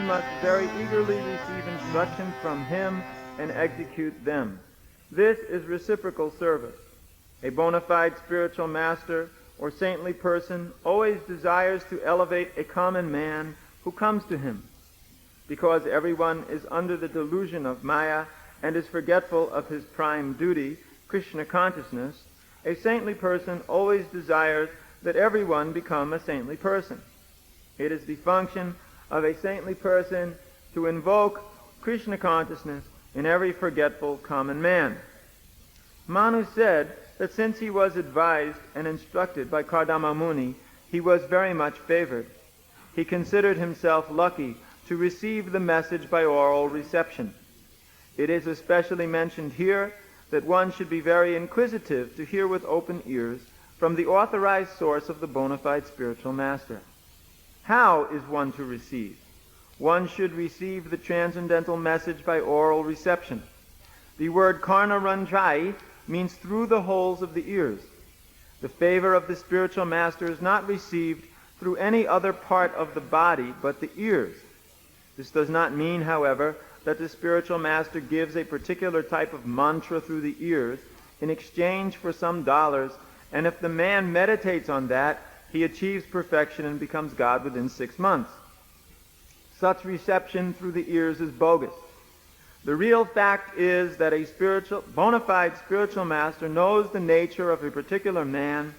he must very eagerly receive instructions from him and execute them. This is reciprocal service. A bona fide spiritual master or saintly person always desires to elevate a common man who comes to him. Because everyone is under the delusion of Maya and is forgetful of his prime duty, Krishna consciousness, a saintly person always desires that everyone become a saintly person. It is the function of a saintly person to invoke Krishna consciousness in every forgetful common man. Manu said that since he was advised and instructed by Kardama Muni, he was very much favored. He considered himself lucky to receive the message by oral reception. It is especially mentioned here that one should be very inquisitive to hear with open ears from the authorized source of the bona fide spiritual master. How is one to receive? One should receive the transcendental message by oral reception. The word karna ranjai means through the holes of the ears. The favor of the spiritual master is not received through any other part of the body but the ears. This does not mean, however, that the spiritual master gives a particular type of mantra through the ears in exchange for some dollars, and if the man meditates on that, he achieves perfection and becomes God within 6 months. Such reception through the ears is bogus. The real fact is that a bona fide spiritual master knows the nature of a particular man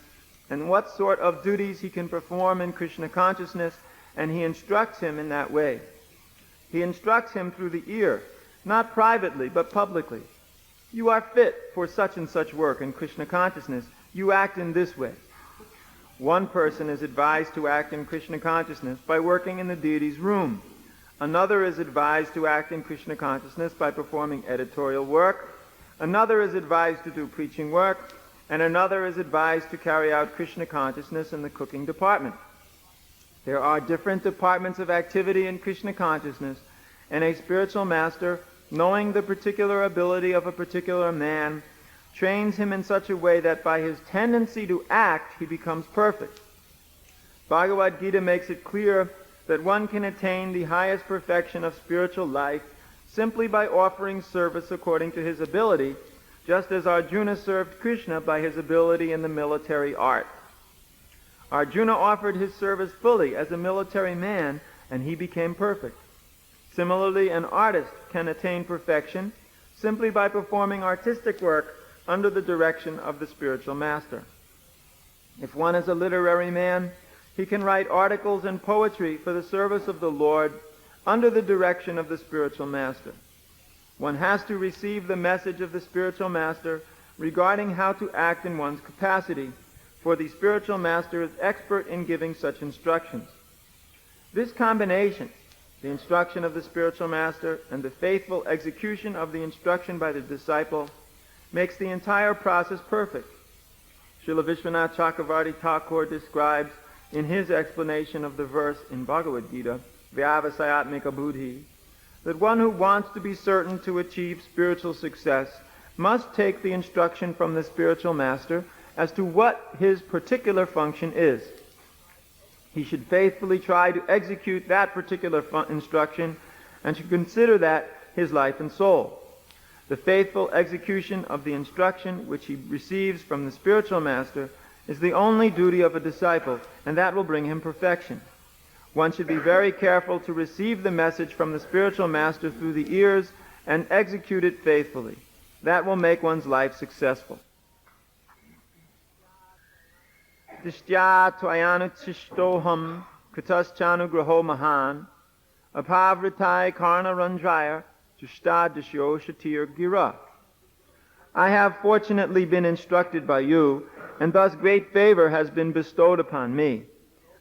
and what sort of duties he can perform in Krishna consciousness, and he instructs him in that way. He instructs him through the ear, not privately, but publicly. You are fit for such and such work in Krishna consciousness. You act in this way. One person is advised to act in Krishna consciousness by working in the deity's room. Another is advised to act in Krishna consciousness by performing editorial work. Another is advised to do preaching work. And another is advised to carry out Krishna consciousness in the cooking department. There are different departments of activity in Krishna consciousness, and a spiritual master, knowing the particular ability of a particular man, trains him in such a way that by his tendency to act, he becomes perfect. Bhagavad Gita makes it clear that one can attain the highest perfection of spiritual life simply by offering service according to his ability, just as Arjuna served Krishna by his ability in the military art. Arjuna offered his service fully as a military man, and he became perfect. Similarly, an artist can attain perfection simply by performing artistic work under the direction of the spiritual master. If one is a literary man, he can write articles and poetry for the service of the Lord under the direction of the spiritual master. One has to receive the message of the spiritual master regarding how to act in one's capacity, for the spiritual master is expert in giving such instructions. This combination, the instruction of the spiritual master and the faithful execution of the instruction by the disciple, makes the entire process perfect. Srila Vishwanath Chakravarti Thakur describes in his explanation of the verse in Bhagavad Gita, Vyavasayatmika Buddhi, that one who wants to be certain to achieve spiritual success must take the instruction from the spiritual master as to what his particular function is. He should faithfully try to execute that particular instruction and should consider that his life and soul. The faithful execution of the instruction which he receives from the spiritual master is the only duty of a disciple, and that will bring him perfection. One should be very careful to receive the message from the spiritual master through the ears and execute it faithfully. That will make one's life successful. Dishtya tvayanuchishtoham kritaschanu mahan apavritai karna ranjaya jushta dishyo shatir gira. I have fortunately been instructed by you, and thus great favor has been bestowed upon me.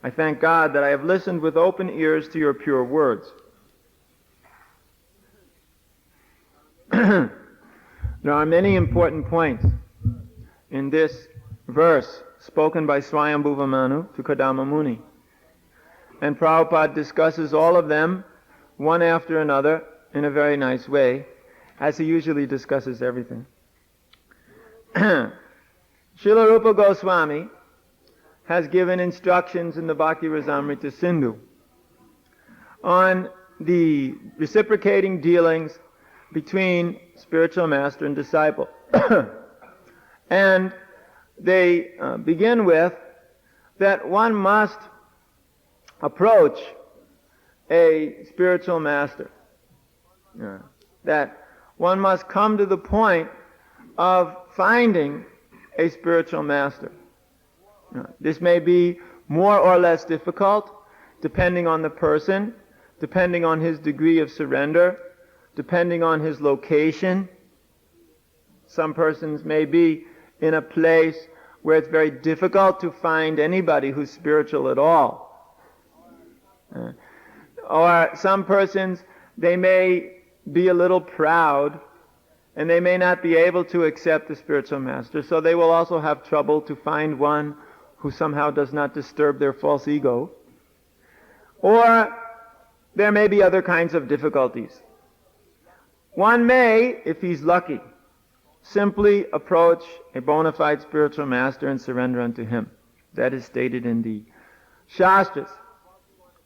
I thank God that I have listened with open ears to your pure words. There are many important points in this verse spoken by Swayambhuva Manu to Kardama Muni. And Prabhupada discusses all of them, one after another, in a very nice way, as he usually discusses everything. Srila Rupa Goswami has given instructions in the Bhakti Rasamrita Sindhu on the reciprocating dealings between spiritual master and disciple. And they begin with that one must approach a spiritual master. That one must come to the point of finding a spiritual master. This may be more or less difficult depending on the person, depending on his degree of surrender, depending on his location. Some persons may be in a place where it's very difficult to find anybody who's spiritual at all. Or some persons, they may be a little proud and they may not be able to accept the spiritual master, so they will also have trouble to find one who somehow does not disturb their false ego. Or there may be other kinds of difficulties. One may, if he's lucky, simply approach a bona fide spiritual master and surrender unto him. That is stated in the Shastras.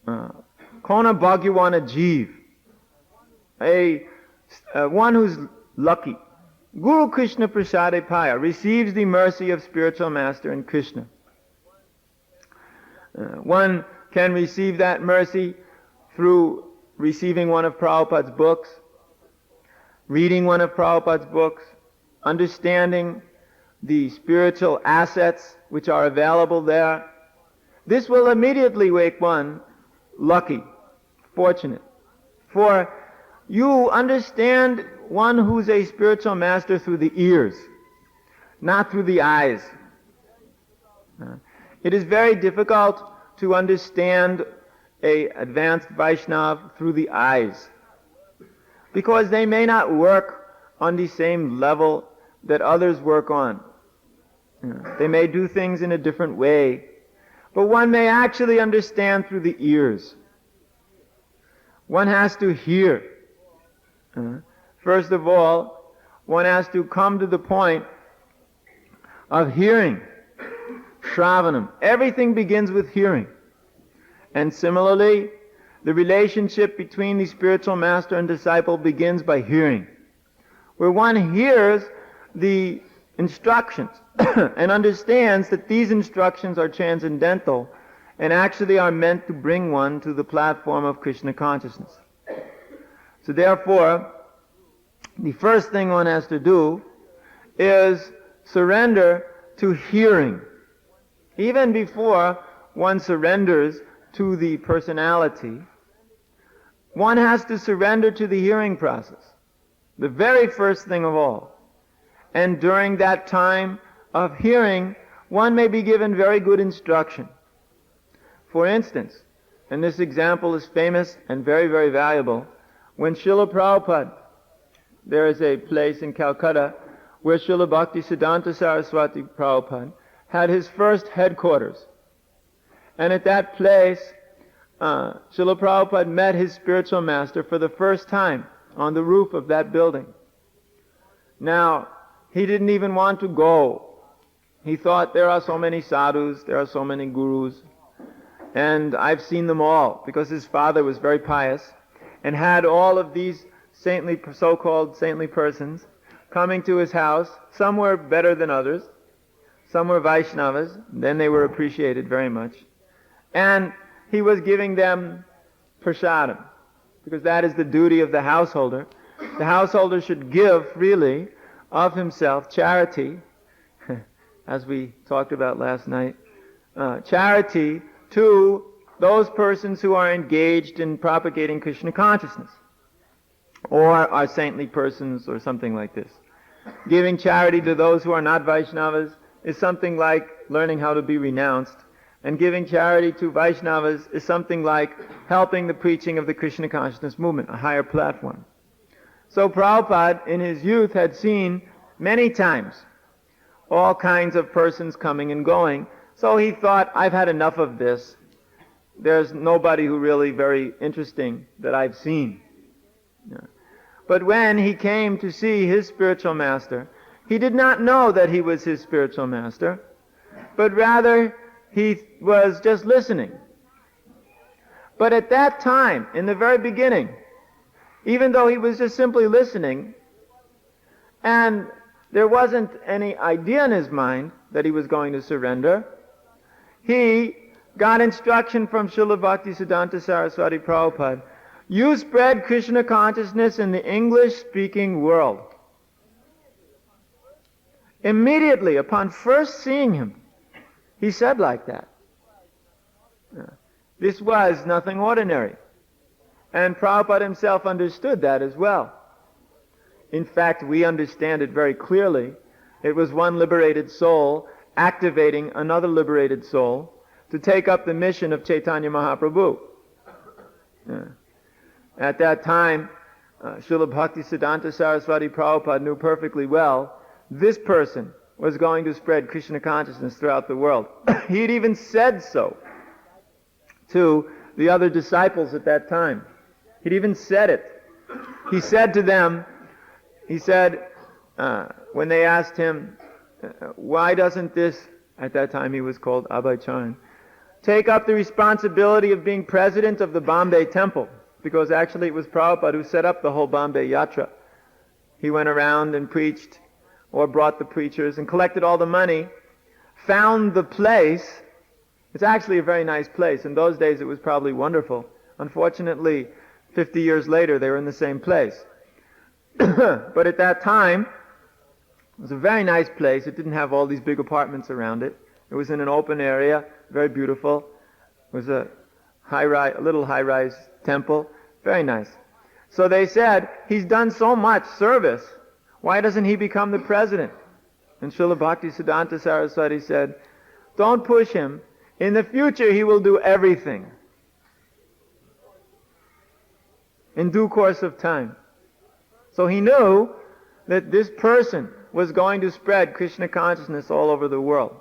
Kona Bhagyawana Jeev. One who's lucky. Guru Krishna Prasade Paya receives the mercy of spiritual master and Krishna. One can receive that mercy through receiving one of Prabhupada's books, reading one of Prabhupada's books, understanding the spiritual assets which are available there. This will immediately make one lucky, fortunate. For you understand one who's a spiritual master through the ears, not through the eyes. It is very difficult to understand a advanced Vaishnava through the eyes, because they may not work on the same level that others work on. They may do things in a different way, but one may actually understand through the ears. One has to hear. First of all, one has to come to the point of hearing. Shravanam. Everything begins with hearing. And similarly, the relationship between the spiritual master and disciple begins by hearing, where one hears the instructions and understands that these instructions are transcendental and actually are meant to bring one to the platform of Krishna consciousness. So therefore, the first thing one has to do is surrender to hearing. Even before one surrenders to the personality, one has to surrender to the hearing process, the very first thing of all. And during that time of hearing, one may be given very good instruction. For instance, and this example is famous and very, very valuable, when Srila Prabhupada, there is a place in Calcutta where Srila Bhaktisiddhanta Saraswati Prabhupada had his first headquarters. And at that place, Srila Prabhupada met his spiritual master for the first time on the roof of that building. Now, he didn't even want to go. He thought, there are so many sadhus, there are so many gurus, and I've seen them all, because his father was very pious and had all of these saintly, so-called saintly persons coming to his house. Some were better than others. Some were Vaishnavas. Then they were appreciated very much. And he was giving them prasadam, because that is the duty of the householder. The householder should give freely of himself, charity, as we talked about last night, charity to those persons who are engaged in propagating Krishna consciousness, or are saintly persons, or something like this. Giving charity to those who are not Vaishnavas is something like learning how to be renounced, and giving charity to Vaishnavas is something like helping the preaching of the Krishna consciousness movement, a higher platform. So Prabhupada, in his youth, had seen many times all kinds of persons coming and going, so he thought, I've had enough of this. There's nobody who really very interesting that I've seen. But when he came to see his spiritual master, he did not know that he was his spiritual master, but rather he was just listening. But at that time, in the very beginning, even though he was just simply listening, and there wasn't any idea in his mind that he was going to surrender, he got instruction from Srila Bhaktisiddhanta Saraswati Prabhupada. You spread Krishna consciousness in the English-speaking world. Immediately, upon first seeing him, he said like that. This was nothing ordinary. And Prabhupada himself understood that as well. In fact, we understand it very clearly. It was one liberated soul activating another liberated soul to take up the mission of Chaitanya Mahaprabhu. At that time, Srila Bhaktisiddhanta Saraswati Prabhupada knew perfectly well this person was going to spread Krishna consciousness throughout the world. He'd even said so to the other disciples at that time. He'd even said it. He said to them, when they asked him, why doesn't this, at that time he was called Abhay Charan, take up the responsibility of being president of the Bombay temple? Because actually it was Prabhupada who set up the whole Bombay Yatra. He went around and preached, or brought the preachers, and collected all the money, found the place. It's actually a very nice place. In those days it was probably wonderful. Unfortunately, 50 years later they were in the same place. But at that time, it was a very nice place. It didn't have all these big apartments around it. It was in an open area, very beautiful. It was a little high-rise temple, very nice. So they said, he's done so much service, why doesn't he become the president? And Srila Bhaktisiddhanta Saraswati said, don't push him. In the future he will do everything. In due course of time. So he knew that this person was going to spread Krishna consciousness all over the world.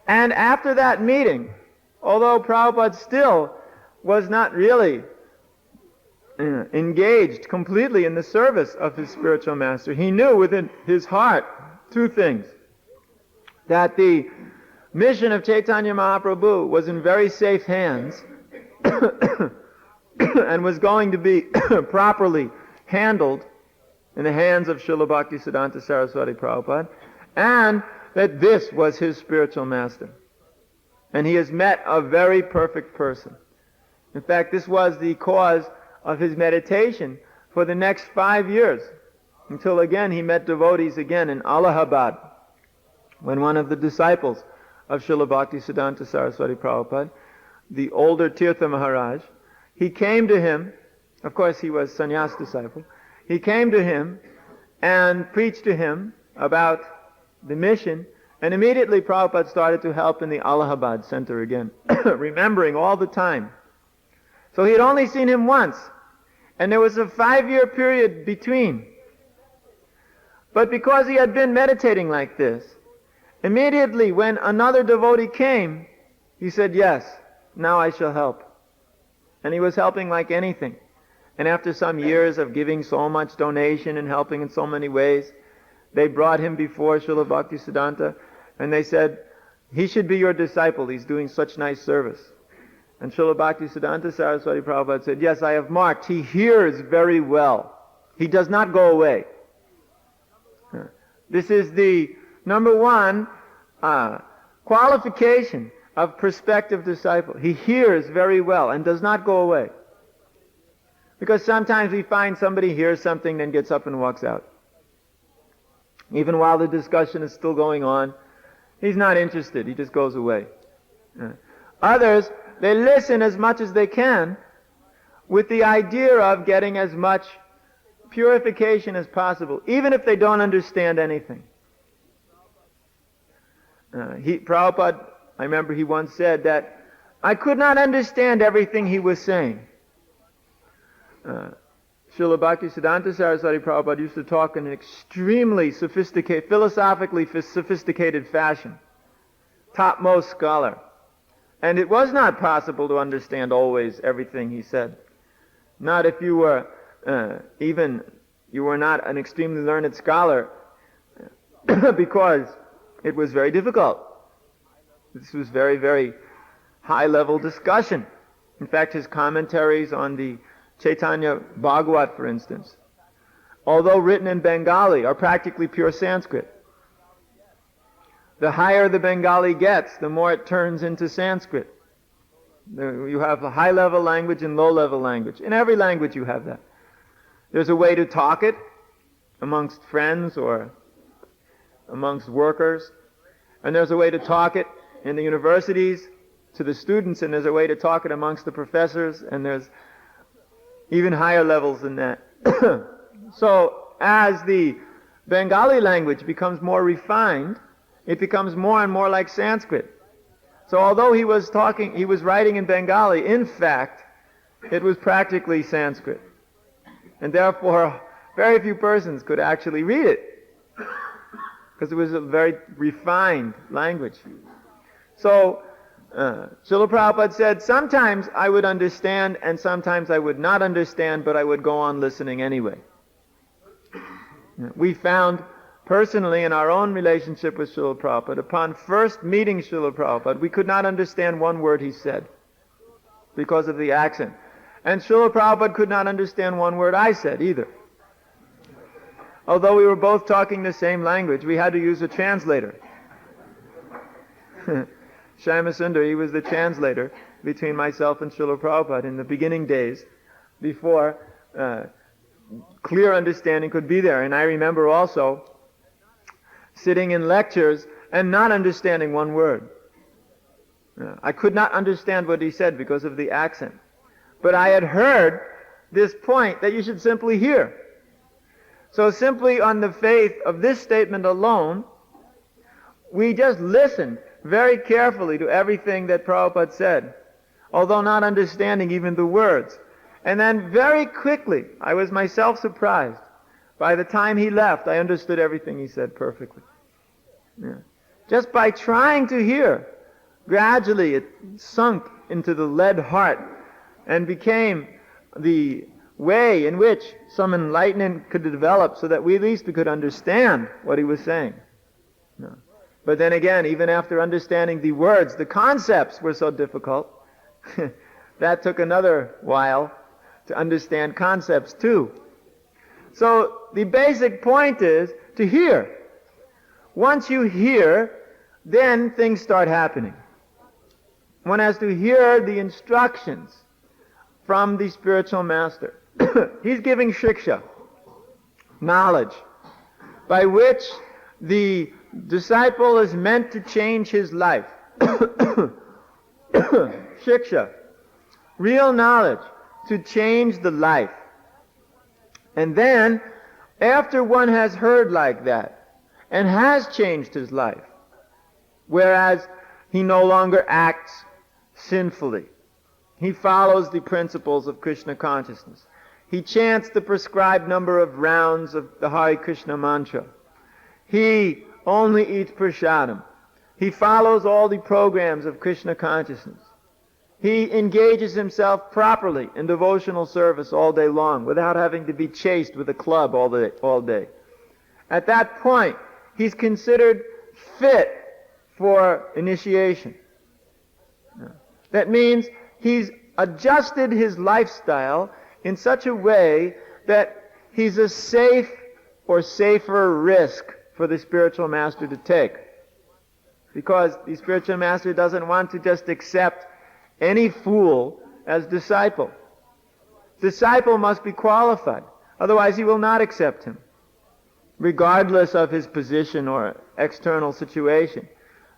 And after that meeting, although Prabhupada still was not really engaged completely in the service of his spiritual master, he knew within his heart two things. That the mission of Chaitanya Mahaprabhu was in very safe hands and was going to be properly handled in the hands of Srila Bhaktisiddhanta Saraswati Prabhupada, and that this was his spiritual master. And he has met a very perfect person. In fact, this was the cause of his meditation for the next 5 years, until again he met devotees again in Allahabad, when one of the disciples of Srila Bhaktisiddhanta Saraswati Prabhupada, the older Tirtha Maharaj, he came to him. Of course he was sannyas disciple. He came to him and preached to him about the mission, and immediately Prabhupada started to help in the Allahabad center again, remembering all the time. So he had only seen him once, and there was a 5-year period between. But because he had been meditating like this, immediately when another devotee came, he said, yes, now I shall help. And he was helping like anything. And after some years of giving so much donation and helping in so many ways, they brought him before Srila Bhaktisiddhanta, and they said, he should be your disciple, he's doing such nice service. And Srila Bhaktisiddhanta Saraswati Prabhupada said, yes, I have marked, he hears very well. He does not go away. This is the number one qualification of prospective disciple. He hears very well and does not go away. Because sometimes we find somebody hears something, then gets up and walks out. Even while the discussion is still going on, he's not interested, he just goes away. Others, they listen as much as they can with the idea of getting as much purification as possible, even if they don't understand anything. Prabhupada, I remember he once said that, I could not understand everything he was saying. Srila Bhaktisiddhanta Saraswati Prabhupada used to talk in an extremely sophisticated, philosophically sophisticated fashion. Topmost scholar. And it was not possible to understand always everything he said. Not if you were, you were not an extremely learned scholar, because it was very difficult. This was very, very high-level discussion. In fact, his commentaries on the Chaitanya Bhagavat, for instance, although written in Bengali, are practically pure Sanskrit. The higher the Bengali gets, the more it turns into Sanskrit. You have a high-level language and low-level language. In every language you have that. There's a way to talk it amongst friends or amongst workers, and there's a way to talk it in the universities to the students, and there's a way to talk it amongst the professors, and there's even higher levels than that. So as the Bengali language becomes more refined, it becomes more and more like Sanskrit. So although he was writing in Bengali, in fact, it was practically Sanskrit. And therefore, very few persons could actually read it, because it was a very refined language. So, Srila Prabhupada said, sometimes I would understand and sometimes I would not understand, but I would go on listening anyway. We found personally in our own relationship with Srila Prabhupada, upon first meeting Srila Prabhupada, we could not understand one word he said because of the accent. And Srila Prabhupada could not understand one word I said either. Although we were both talking the same language, we had to use a translator. Shyamasundar, he was the translator between myself and Srila Prabhupada in the beginning days, before clear understanding could be there. And I remember also sitting in lectures and not understanding one word. I could not understand what he said because of the accent. But I had heard this point that you should simply hear. So simply on the faith of this statement alone, we just listened very carefully to everything that Prabhupada said, although not understanding even the words. And then very quickly, I was myself surprised. By the time he left, I understood everything he said perfectly. Yeah. Just by trying to hear, gradually it sunk into the lead heart and became the way in which some enlightenment could develop so that we at least could understand what he was saying. Yeah. But then again, even after understanding the words, the concepts were so difficult. That took another while to understand concepts too. So the basic point is to hear. Once you hear, then things start happening. One has to hear the instructions from the spiritual master. He's giving shiksha, knowledge, by which the disciple is meant to change his life. Shiksha, real knowledge to change the life. And then, after one has heard like that, and has changed his life, whereas he no longer acts sinfully, he follows the principles of Krishna consciousness, he chants the prescribed number of rounds of the Hare Krishna mantra, he only eats prasadam, he follows all the programs of Krishna consciousness, he engages himself properly in devotional service all day long without having to be chased with a club all day. At that point, he's considered fit for initiation. That means he's adjusted his lifestyle in such a way that he's a safe or safer risk for the spiritual master to take. Because the spiritual master doesn't want to just accept any fool as disciple. Disciple must be qualified, otherwise he will not accept him, regardless of his position or external situation.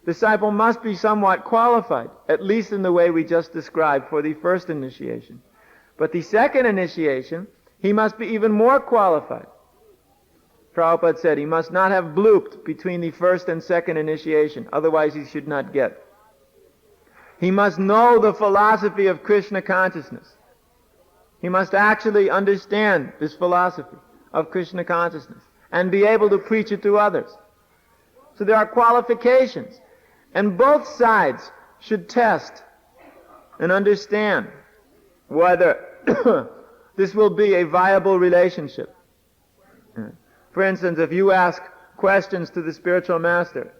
Disciple must be somewhat qualified, at least in the way we just described for the first initiation. But the second initiation, he must be even more qualified. Prabhupada said he must not have blooped between the first and second initiation, otherwise he should not get. He must know the philosophy of Krishna consciousness. He must actually understand this philosophy of Krishna consciousness and be able to preach it to others. So there are qualifications, and both sides should test and understand whether this will be a viable relationship. For instance, if you ask questions to the spiritual master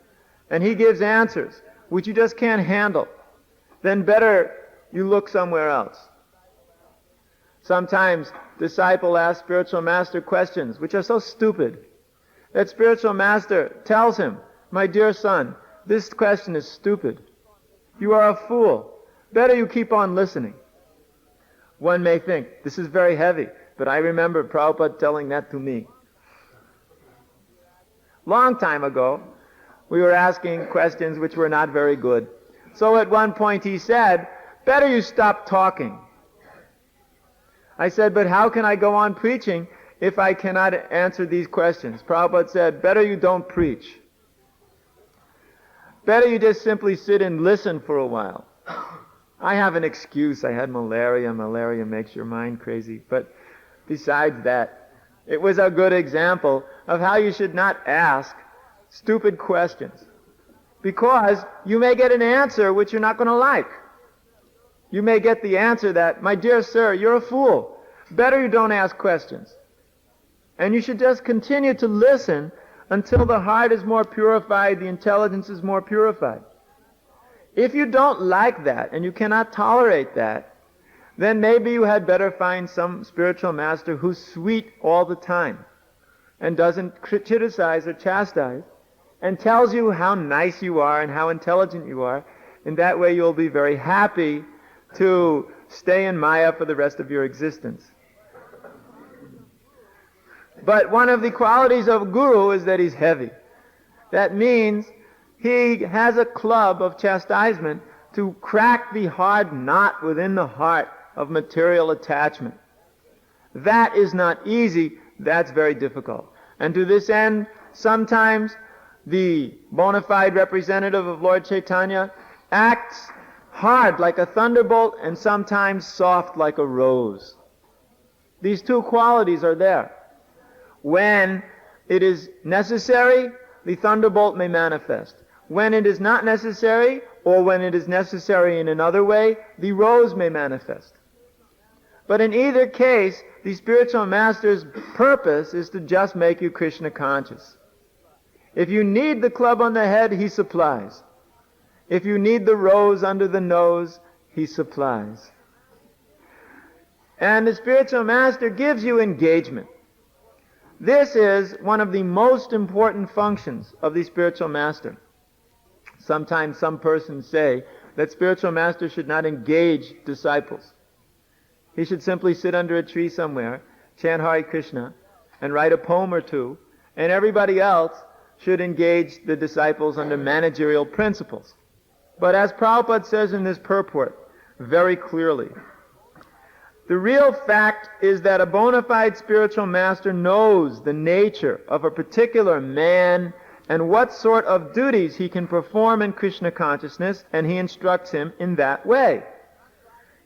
and he gives answers which you just can't handle, then better you look somewhere else. Sometimes disciple asks spiritual master questions which are so stupid that spiritual master tells him, "My dear son, this question is stupid. You are a fool. Better you keep on listening." One may think, this is very heavy, but I remember Prabhupada telling that to me. Long time ago, we were asking questions which were not very good. So at one point he said, "Better you stop talking." I said, "But how can I go on preaching if I cannot answer these questions?" Prabhupada said, "Better you don't preach. Better you just simply sit and listen for a while." I have an excuse. I had malaria. Malaria makes your mind crazy. But besides that, it was a good example of how you should not ask stupid questions, because you may get an answer which you're not going to like. You may get the answer that, "My dear sir, you're a fool. Better you don't ask questions." And you should just continue to listen until the heart is more purified, the intelligence is more purified. If you don't like that and you cannot tolerate that, then maybe you had better find some spiritual master who's sweet all the time and doesn't criticize or chastise and tells you how nice you are and how intelligent you are. In that way you'll be very happy to stay in Maya for the rest of your existence. But one of the qualities of a guru is that he's heavy. That means he has a club of chastisement to crack the hard knot within the heart of material attachment. That is not easy. That's very difficult. And to this end, sometimes the bona fide representative of Lord Chaitanya acts hard like a thunderbolt and sometimes soft like a rose. These two qualities are there. When it is necessary, the thunderbolt may manifest. When it is not necessary, or when it is necessary in another way, the rose may manifest. But in either case, the spiritual master's purpose is to just make you Krishna conscious. If you need the club on the head, he supplies. If you need the rose under the nose, he supplies. And the spiritual master gives you engagement. This is one of the most important functions of the spiritual master. Sometimes some persons say that spiritual master should not engage disciples. He should simply sit under a tree somewhere, chant Hare Krishna, and write a poem or two, and everybody else should engage the disciples under managerial principles. But as Prabhupada says in this purport very clearly, the real fact is that a bona fide spiritual master knows the nature of a particular man and what sort of duties he can perform in Krishna consciousness, and he instructs him in that way.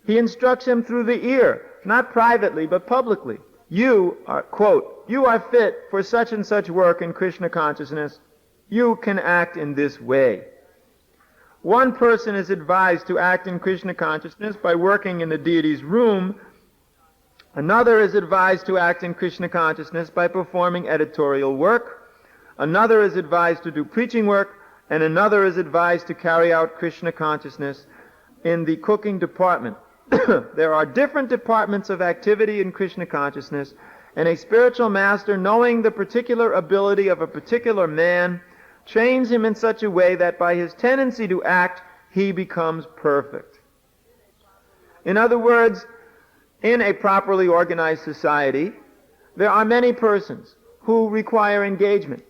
He instructs him through the ear, not privately but publicly. You are, quote, "You are fit for such and such work in Krishna consciousness. You can act in this way." One person is advised to act in Krishna consciousness by working in the deity's room. Another is advised to act in Krishna consciousness by performing editorial work. Another is advised to do preaching work, and another is advised to carry out Krishna consciousness in the cooking department. There are different departments of activity in Krishna consciousness, and a spiritual master, knowing the particular ability of a particular man, trains him in such a way that by his tendency to act, he becomes perfect. In other words, in a properly organized society, there are many persons who require engagement.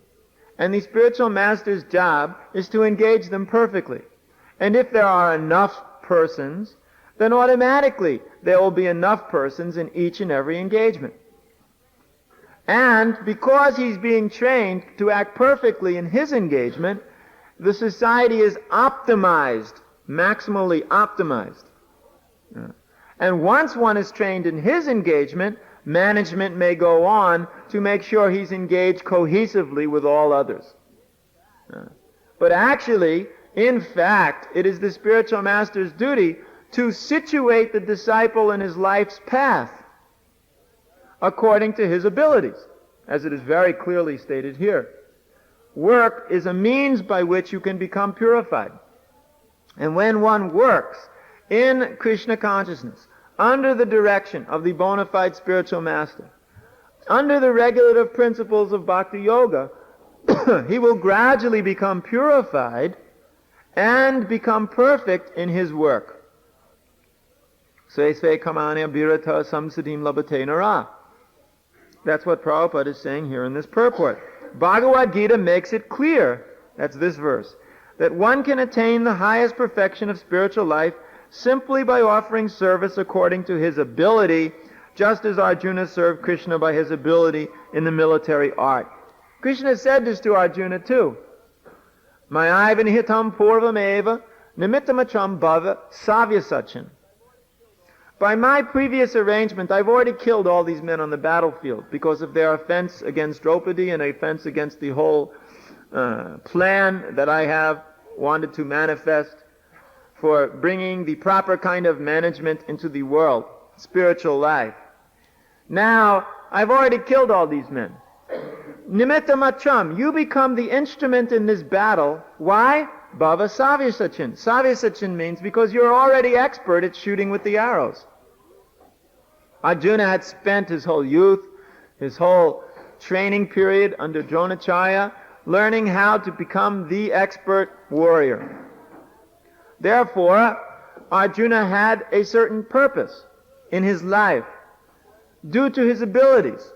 And the spiritual master's job is to engage them perfectly. And if there are enough persons, then automatically there will be enough persons in each and every engagement. And because he's being trained to act perfectly in his engagement, the society is optimized, maximally optimized. And once one is trained in his engagement, management may go on to make sure he's engaged cohesively with all others. But actually, in fact, it is the spiritual master's duty to situate the disciple in his life's path according to his abilities, as it is very clearly stated here. Work is a means by which you can become purified. And when one works in Krishna consciousness, under the direction of the bona fide spiritual master, under the regulative principles of Bhakti Yoga, he will gradually become purified and become perfect in his work. Sve sve kamanya birata samsiddhim labate nara. That's what Prabhupada is saying here in this purport. Bhagavad Gita makes it clear, that's this verse, that one can attain the highest perfection of spiritual life simply by offering service according to his ability, just as Arjuna served Krishna by his ability in the military art. Krishna said this to Arjuna too. Mayaivan hitam purvameva nimittamacham bhava savyasachin. By my previous arrangement, I've already killed all these men on the battlefield because of their offense against Draupadi and offense against the whole plan that I have wanted to manifest for bringing the proper kind of management into the world, spiritual life. Now, I've already killed all these men. Nimitta macham, you become the instrument in this battle. Why? Bhava savyasachin. Savyasachin means because you're already expert at shooting with the arrows. Arjuna had spent his whole youth, his whole training period under Dronacharya, learning how to become the expert warrior. Therefore, Arjuna had a certain purpose in his life due to his abilities.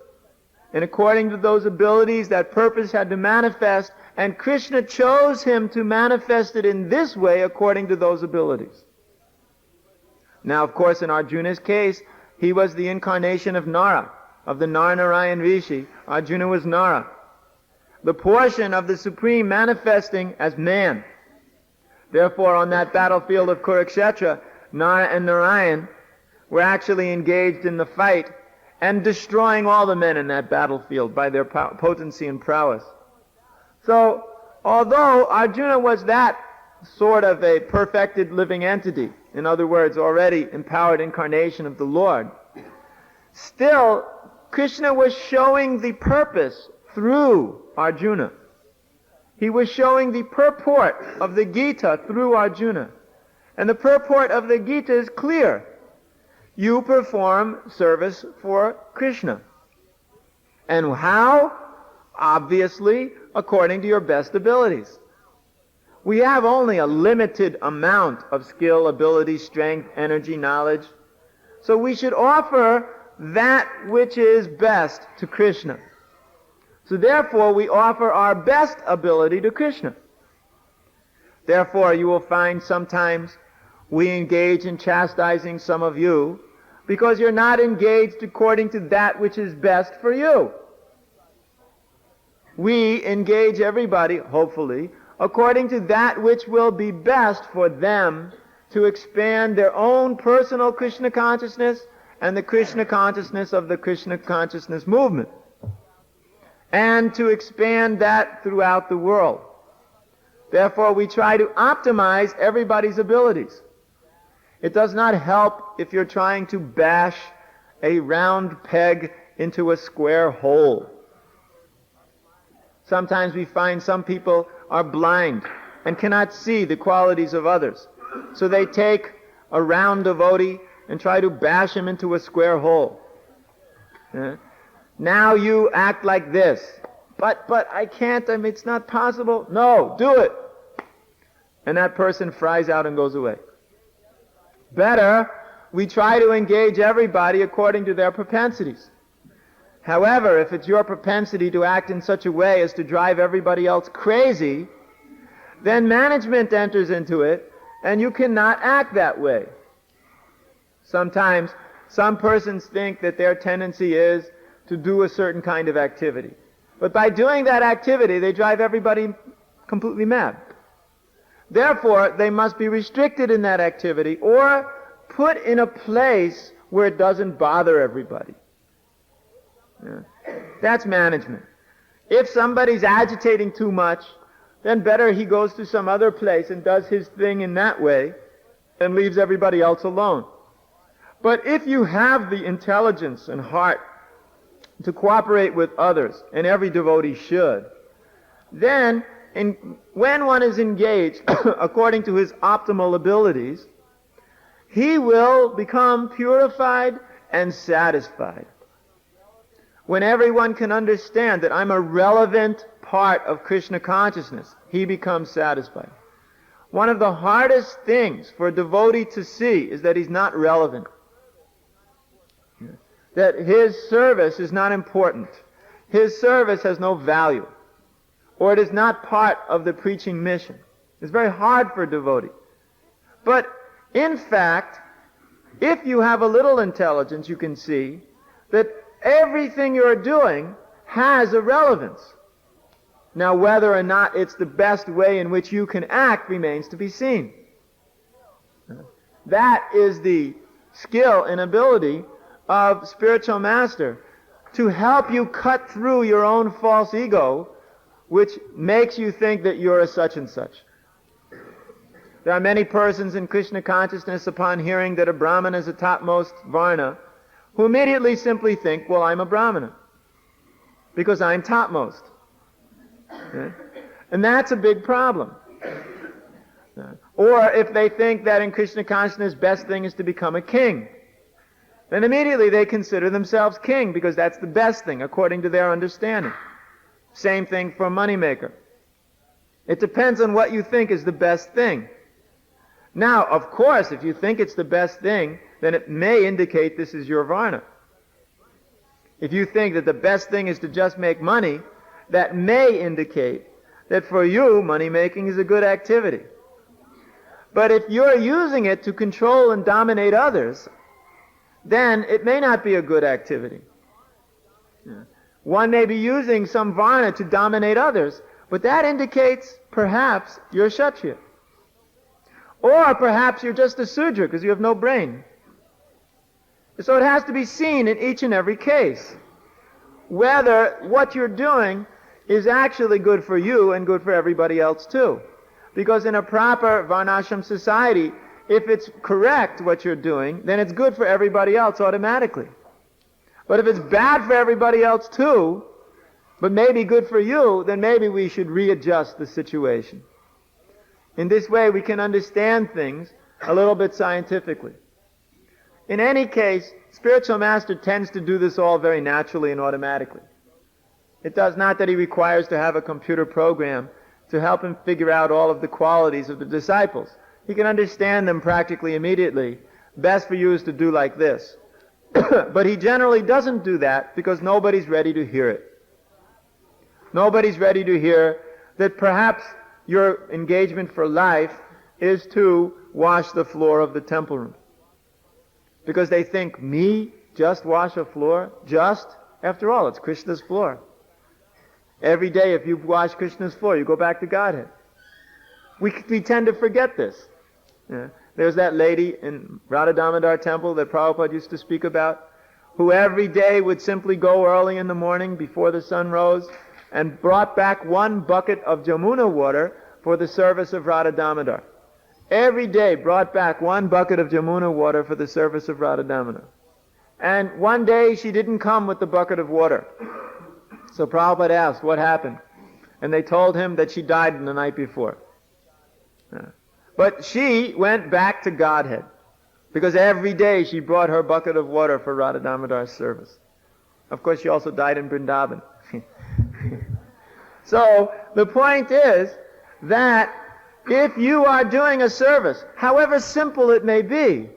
And according to those abilities, that purpose had to manifest, and Krishna chose him to manifest it in this way according to those abilities. Now, of course, in Arjuna's case, he was the incarnation of Nara, of the Nara-Narayan Rishi. Arjuna was Nara, the portion of the Supreme manifesting as man. Therefore, on that battlefield of Kurukshetra, Nara and Narayan were actually engaged in the fight and destroying all the men in that battlefield by their potency and prowess. So, although Arjuna was that sort of a perfected living entity, in other words, already empowered incarnation of the Lord, still, Krishna was showing the purpose through Arjuna. He was showing the purport of the Gita through Arjuna. And the purport of the Gita is clear. You perform service for Krishna. And how? Obviously, according to your best abilities. We have only a limited amount of skill, ability, strength, energy, knowledge. So we should offer that which is best to Krishna. So therefore, we offer our best ability to Krishna. Therefore, you will find sometimes we engage in chastising some of you because you're not engaged according to that which is best for you. We engage everybody, hopefully, according to that which will be best for them to expand their own personal Krishna consciousness and the Krishna consciousness of the Krishna consciousness movement, and to expand that throughout the world. Therefore, we try to optimize everybody's abilities. It does not help if you're trying to bash a round peg into a square hole. Sometimes we find some people are blind and cannot see the qualities of others. So they take a round devotee and try to bash him into a square hole. Now you act like this. But I can't, it's not possible. No, do it. And that person fries out and goes away. Better, we try to engage everybody according to their propensities. However, if it's your propensity to act in such a way as to drive everybody else crazy, then management enters into it, and you cannot act that way. Sometimes, some persons think that their tendency is to do a certain kind of activity. But by doing that activity, they drive everybody completely mad. Therefore, they must be restricted in that activity or put in a place where it doesn't bother everybody. That's management. If somebody's agitating too much, then better he goes to some other place and does his thing in that way and leaves everybody else alone. But if you have the intelligence and heart to cooperate with others, and every devotee should, then when one is engaged according to his optimal abilities, he will become purified and satisfied. When everyone can understand that I'm a relevant part of Krishna consciousness, he becomes satisfied. One of the hardest things for a devotee to see is that he's not relevant. That his service is not important. His service has no value. Or it is not part of the preaching mission. It's very hard for a devotee. But in fact, if you have a little intelligence, you can see that everything you're doing has a relevance. Now, whether or not it's the best way in which you can act remains to be seen. That is the skill and ability of spiritual master, to help you cut through your own false ego, which makes you think that you're a such and such. There are many persons in Krishna consciousness, upon hearing that a Brahmana is a topmost Varna, who immediately simply think, well, I'm a Brahmana, because I'm topmost. Okay? And that's a big problem. Or if they think that in Krishna consciousness, best thing is to become a king, then immediately they consider themselves king, because that's the best thing according to their understanding. Same thing for a moneymaker. It depends on what you think is the best thing. Now, of course, if you think it's the best thing, then it may indicate this is your Varna. If you think that the best thing is to just make money, that may indicate that for you, money making is a good activity. But if you're using it to control and dominate others, then it may not be a good activity. One may be using some Varna to dominate others, but that indicates perhaps you're a Kshatriya. Or perhaps you're just a Sudra because you have no brain. So it has to be seen in each and every case whether what you're doing is actually good for you and good for everybody else too. Because in a proper Varnashram society, if it's correct what you're doing, then it's good for everybody else automatically. But if it's bad for everybody else too, but maybe good for you, then maybe we should readjust the situation. In this way, we can understand things a little bit scientifically. In any case, spiritual master tends to do this all very naturally and automatically. It does not that he requires to have a computer program to help him figure out all of the qualities of the disciples. He can understand them practically immediately. Best for you is to do like this. But he generally doesn't do that because nobody's ready to hear it. Nobody's ready to hear that perhaps your engagement for life is to wash the floor of the temple room. Because they think, me just wash a floor? Just? After all, it's Krishna's floor. Every day if you wash Krishna's floor, you go back to Godhead. We tend to forget this. Yeah. There's that lady in Radha Damodar temple that Prabhupada used to speak about, who every day would simply go early in the morning before the sun rose and brought back 1 bucket of Jamuna water for the service of Radha Damodar. Every day brought back 1 bucket of Jamuna water for the service of Radha Damodar. And one day she didn't come with the bucket of water. So Prabhupada asked, what happened? And they told him that she died the night before. But she went back to Godhead, because every day she brought her bucket of water for Radha Damodar's service. Of course, she also died in Vrindavan. So the point is that if you are doing a service, however simple it may be,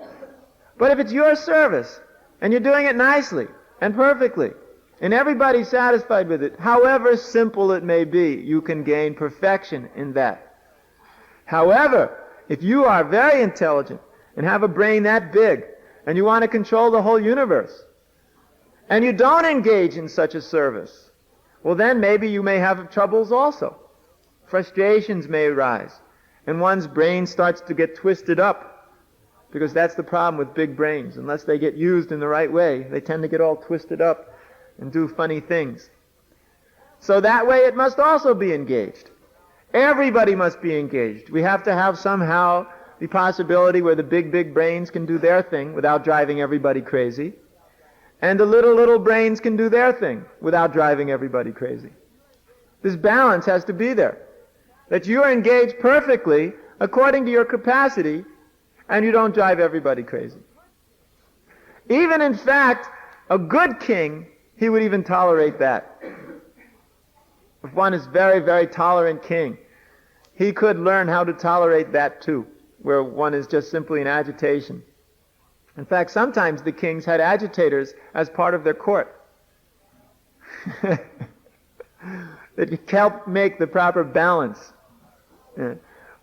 but if it's your service, and you're doing it nicely and perfectly, and everybody's satisfied with it, however simple it may be, you can gain perfection in that. However, if you are very intelligent and have a brain that big, and you want to control the whole universe, and you don't engage in such a service, well then maybe you may have troubles also. Frustrations may arise, and one's brain starts to get twisted up, because that's the problem with big brains. Unless they get used in the right way, they tend to get all twisted up and do funny things. So that way it must also be engaged. Everybody must be engaged. We have to have somehow the possibility where the big brains can do their thing without driving everybody crazy, and the little brains can do their thing without driving everybody crazy. This balance has to be there. That you are engaged perfectly according to your capacity, and you don't drive everybody crazy. Even in fact, a good king, he would even tolerate that. If one is very, very tolerant king, he could learn how to tolerate that too, where one is just simply in agitation. In fact, sometimes the kings had agitators as part of their court. That helped make the proper balance.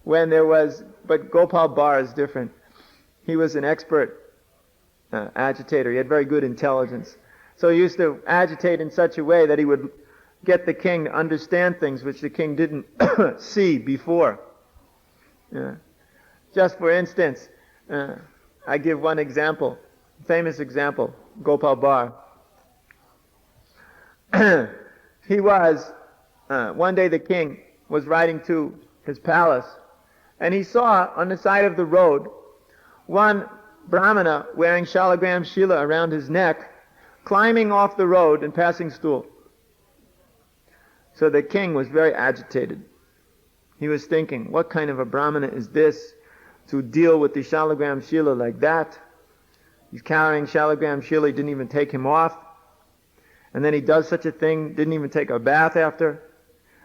When there was, but Gopal Bhatta is different. He was an expert agitator. He had very good intelligence. So he used to agitate in such a way that he would get the king to understand things which the king didn't see before. Just for instance, I give one example, famous example, Gopal Bhatta. He was, one day the king was riding to his palace, and he saw on the side of the road one Brahmana wearing shalagram shila around his neck, climbing off the road and passing stool. So the king was very agitated. He was thinking, what kind of a Brahmana is this to deal with the shalagram shila like that? He's carrying shalagram shila, he didn't even take him off. And then he does such a thing, didn't even take a bath after.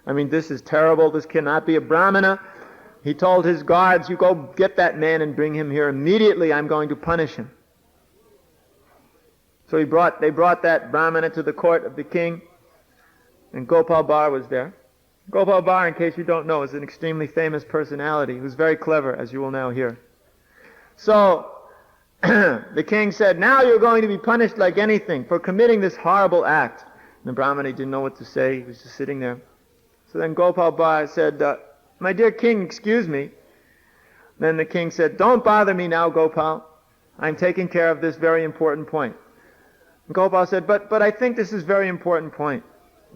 I mean, this is terrible, this cannot be a Brahmana. He told his guards, you go get that man and bring him here immediately, I'm going to punish him. So they brought that Brahmana to the court of the king, and Gopal Bhatta was there. Gopal Bhatta, in case you don't know, is an extremely famous personality who's very clever, as you will now hear. So the king said, now you're going to be punished like anything for committing this horrible act. And the Brahmana didn't know what to say. He was just sitting there. So then Gopal Bhatta said, my dear king, excuse me. Then the king said, don't bother me now, Gopal. I'm taking care of this very important point. And Gopal said, but I think this is a very important point.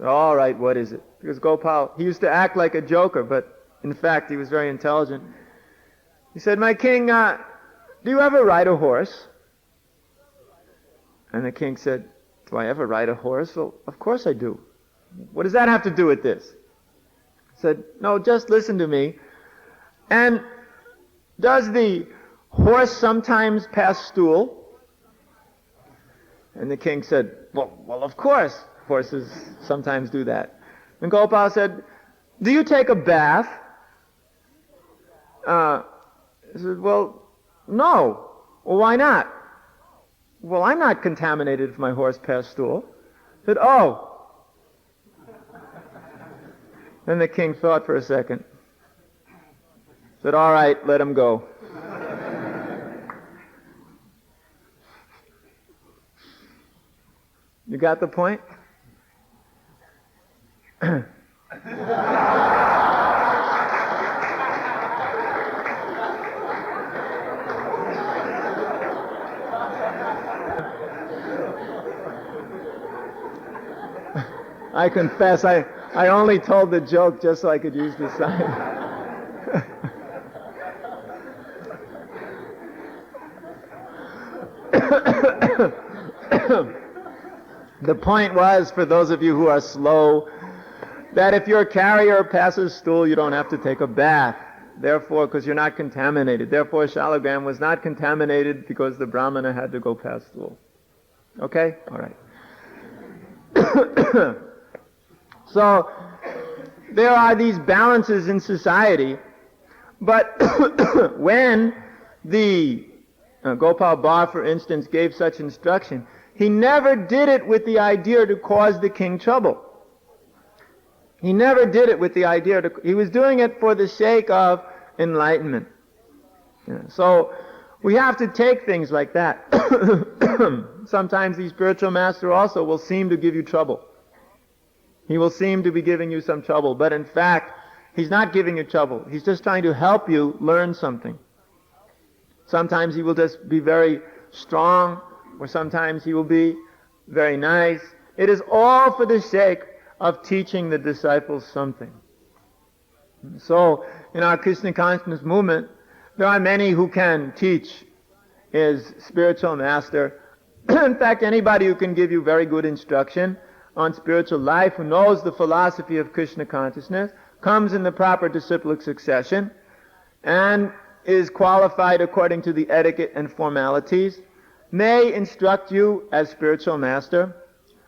All right, what is it? Because Gopal, he used to act like a joker, but in fact he was very intelligent. He said, my king, do you ever ride a horse? And the king said, do I ever ride a horse? Well, of course I do. What does that have to do with this? He said, no, just listen to me. And does the horse sometimes pass stool? And the king said, well, of course. Horses sometimes do that. And Gopal said, do you take a bath? He said, well, no. Well, why not? Well, I'm not contaminated if my horse passed stool. He said, oh. Then the king thought for a second. Said, all right, let him go. You got the point? I confess, I only told the joke just so I could use the sign. The point was, for those of you who are slow, that if your carrier passes stool, you don't have to take a bath. Therefore, because you're not contaminated. Therefore, Shalagram was not contaminated because the Brahmana had to go pass stool. Okay? All right. So, there are these balances in society, but when the Gopal Bhatta, for instance, gave such instruction, he never did it with the idea to cause the king trouble. He never did it with the idea he was doing it for the sake of enlightenment. So we have to take things like that. Sometimes the spiritual master also will seem to give you trouble. He will seem to be giving you some trouble, but in fact, he's not giving you trouble. He's just trying to help you learn something. Sometimes he will just be very strong, or sometimes he will be very nice. It is all for the sake of teaching the disciples something. So, in our Krishna consciousness movement, there are many who can teach as spiritual master. In fact, anybody who can give you very good instruction on spiritual life, who knows the philosophy of Krishna consciousness, comes in the proper disciplic succession, and is qualified according to the etiquette and formalities, may instruct you as spiritual master.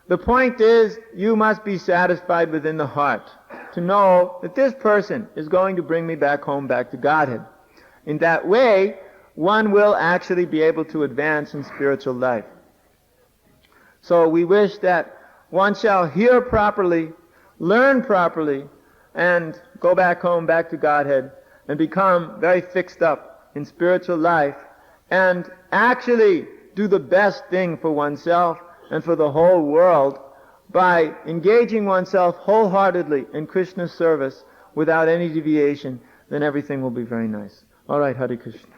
The point is, you must be satisfied within the heart to know that this person is going to bring me back home, back to Godhead. In that way, one will actually be able to advance in spiritual life. So we wish that one shall hear properly, learn properly, and go back home, back to Godhead, and become very fixed up in spiritual life, and actually do the best thing for oneself and for the whole world by engaging oneself wholeheartedly in Krishna's service without any deviation. Then everything will be very nice. All right, Hare Krishna.